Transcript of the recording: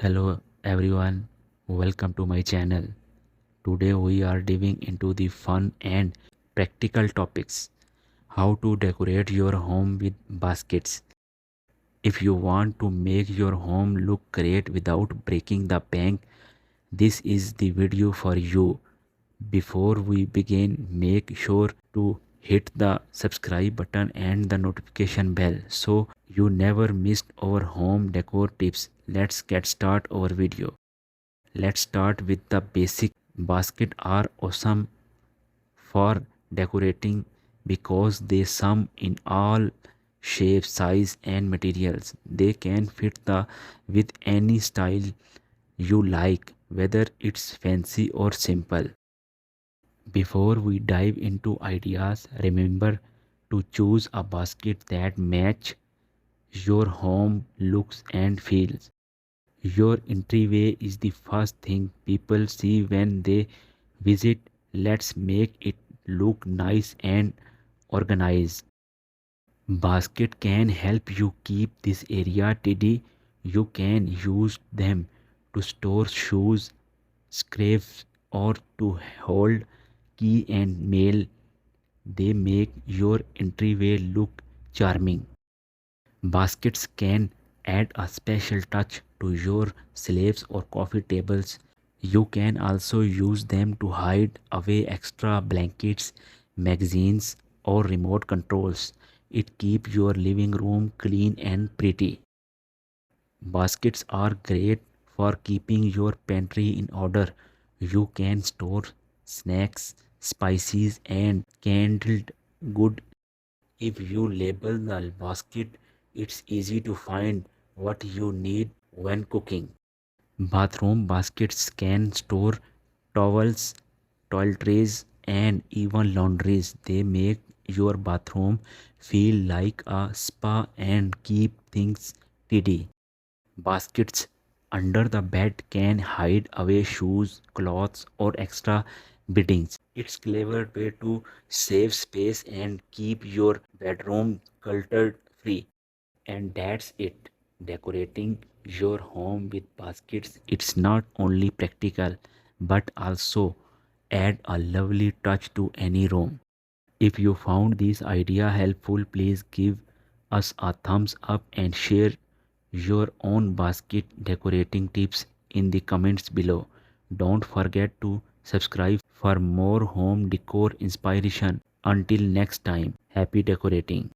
Hello everyone, welcome to my channel. Today we are diving into the fun and practical topics. How to decorate your home with baskets. If you want to make your home look great without breaking the bank, this is the video for you. Before we begin, make sure to hit the subscribe button and the notification bell so you never miss our home decor tips. Let's get start our video. Let's start with the basic. Baskets are awesome for decorating because they come in all shapes, size and materials. They can fit the with any style you like, whether it's fancy or simple. Before we dive into ideas, remember to choose a basket that match your home looks and feels. Your entryway is the first thing people see when they visit. Let's make it look nice and organized. Basket can help you keep this area tidy. You can use them to store shoes, scraps, or to hold key and mail. They make your entryway look charming. Baskets can add a special touch to your slaves or coffee tables. You can also use them to hide away extra blankets, magazines, or remote controls. It keeps your living room clean and pretty. Baskets are great for keeping your pantry in order. You can store snacks, spices, and canned goods. If you label the basket, it's easy to find what you need when cooking. Bathroom baskets can store towels, toiletries, and even laundries. They make your bathroom feel like a spa and keep things tidy. Baskets under the bed can hide away shoes, clothes, or extra beddings. It's clever way to save space and keep your bedroom cluttered free. And that's it. Decorating your home with baskets, it's not only practical but also add a lovely touch to any room. If you found this idea helpful, please give us a thumbs up and share your own basket decorating tips in the comments below. Don't forget to subscribe for more home decor inspiration. Until next time, happy decorating.